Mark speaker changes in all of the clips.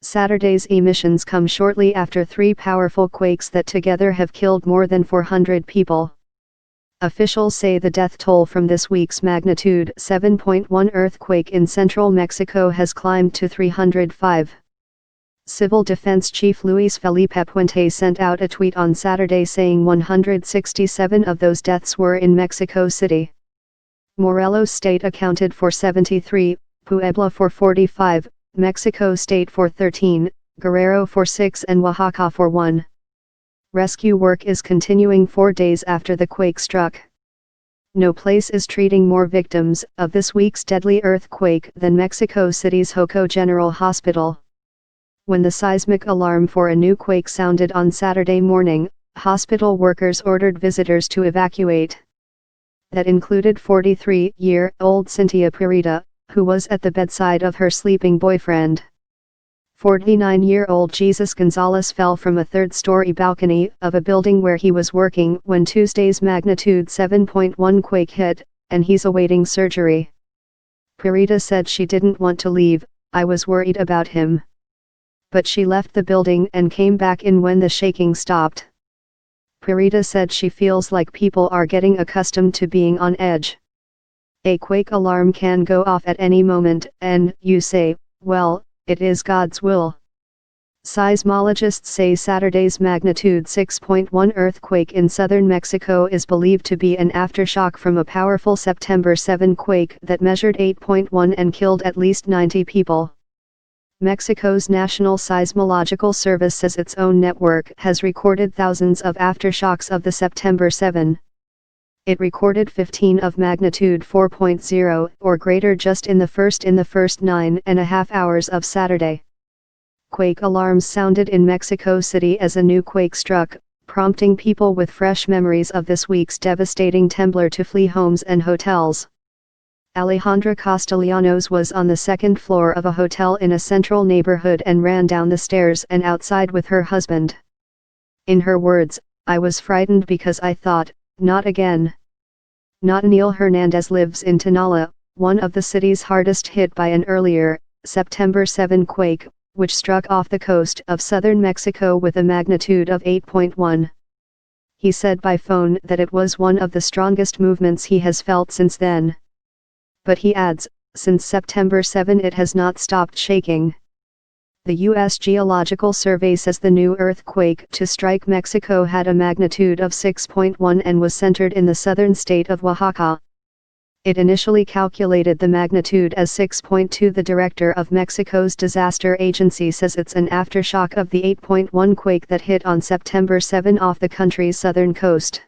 Speaker 1: Saturday's emissions come shortly after three powerful quakes that together have killed more than 400 people. Officials say the death toll from this week's magnitude 7.1 earthquake in central Mexico has climbed to 305. Civil Defense Chief Luis Felipe Puente sent out a tweet on Saturday saying 167 of those deaths were in Mexico City. Morelos State accounted for 73, Puebla for 45, Mexico State for 13, Guerrero for 6 and Oaxaca for 1. Rescue work is continuing 4 days after the quake struck. No place is treating more victims of this week's deadly earthquake than Mexico City's Joco General Hospital. When the seismic alarm for a new quake sounded on Saturday morning, hospital workers ordered visitors to evacuate. That included 43-year-old Cynthia Purita, who was at the bedside of her sleeping boyfriend. 49-year-old Jesus Gonzalez fell from a third-story balcony of a building where he was working when Tuesday's magnitude 7.1 quake hit, and he's awaiting surgery. Purita said she didn't want to leave, "I was worried about him." But she left the building and came back in when the shaking stopped. Purita said she feels like people are getting accustomed to being on edge. A quake alarm can go off at any moment, and you say, well, it is God's will. Seismologists say Saturday's magnitude 6.1 earthquake in southern Mexico is believed to be an aftershock from a powerful September 7 quake that measured 8.1 and killed at least 90 people. Mexico's National Seismological Service says its own network has recorded thousands of aftershocks of the September 7. It recorded 15 of magnitude 4.0 or greater just in the first 9.5 hours of Saturday. Quake alarms sounded in Mexico City as a new quake struck, prompting people with fresh memories of this week's devastating temblor to flee homes and hotels. Alejandra Castellanos was on the second floor of a hotel in a central neighborhood and ran down the stairs and outside with her husband. In her words, "I was frightened because I thought, not again." Nathaniel Hernandez lives in Tonala, one of the cities hardest hit by an earlier, September 7 quake, which struck off the coast of southern Mexico with a magnitude of 8.1. He said by phone that it was one of the strongest movements he has felt since then. But he adds, since September 7 it has not stopped shaking. The U.S. Geological Survey says the new earthquake to strike Mexico had a magnitude of 6.1 and was centered in the southern state of Oaxaca. It initially calculated the magnitude as 6.2. The director of Mexico's disaster agency says it's an aftershock of the 8.1 quake that hit on September 7 off the country's southern coast.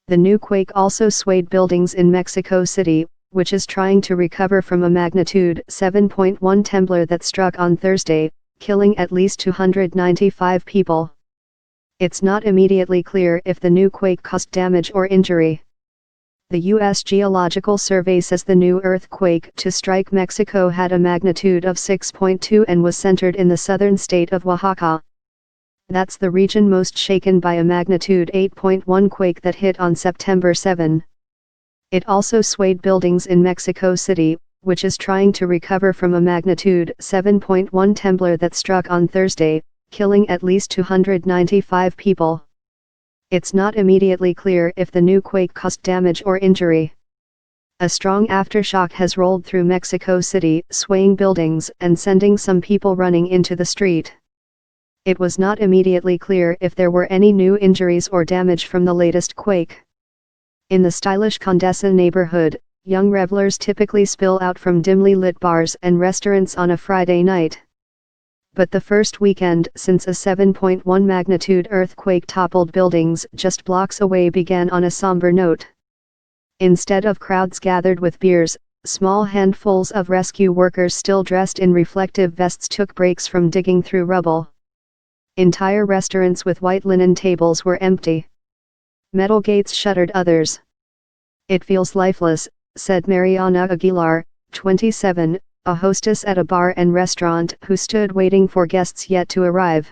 Speaker 1: The new quake also swayed buildings in Mexico City, which is trying to recover from a magnitude 7.1 temblor that struck on Thursday, killing at least 295 people. It's not immediately clear if the new quake caused damage or injury. The U.S. Geological Survey says the new earthquake to strike Mexico had a magnitude of 6.2 and was centered in the southern state of Oaxaca. That's the region most shaken by a magnitude 8.1 quake that hit on September 7. It also swayed buildings in Mexico City, which is trying to recover from a magnitude 7.1 temblor that struck on Thursday, killing at least 295 people. It's not immediately clear if the new quake caused damage or injury. A strong aftershock has rolled through Mexico City, swaying buildings and sending some people running into the street. It was not immediately clear if there were any new injuries or damage from the latest quake. In the stylish Condesa neighborhood, young revelers typically spill out from dimly lit bars and restaurants on a Friday night. But the first weekend since a 7.1 magnitude earthquake toppled buildings just blocks away began on a somber note. Instead of crowds gathered with beers, small handfuls of rescue workers still dressed in reflective vests took breaks from digging through rubble. Entire restaurants with white linen tables were empty. Metal gates shuttered others. "It feels lifeless," said Mariana Aguilar, 27, a hostess at a bar and restaurant who stood waiting for guests yet to arrive.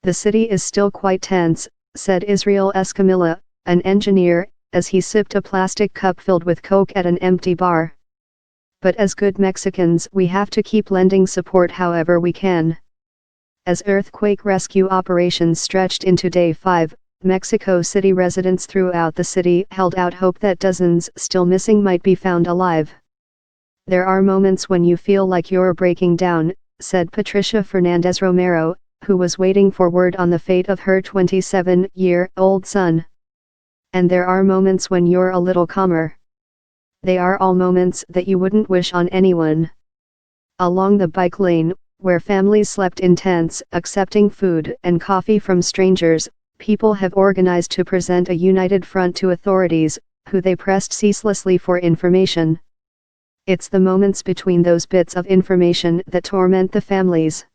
Speaker 1: "The city is still quite tense," said Israel Escamilla, an engineer, as he sipped a plastic cup filled with Coke at an empty bar. "But as good Mexicans we have to keep lending support however we can." As earthquake rescue operations stretched into day 5, Mexico City residents throughout the city held out hope that dozens still missing might be found alive. "There are moments when you feel like you're breaking down," said Patricia Fernandez Romero, who was waiting for word on the fate of her 27-year-old son. "And there are moments when you're a little calmer. They are all moments that you wouldn't wish on anyone." Along the bike lane, where families slept in tents accepting food and coffee from strangers, people have organized to present a united front to authorities, who they pressed ceaselessly for information. It's the moments between those bits of information that torment the families.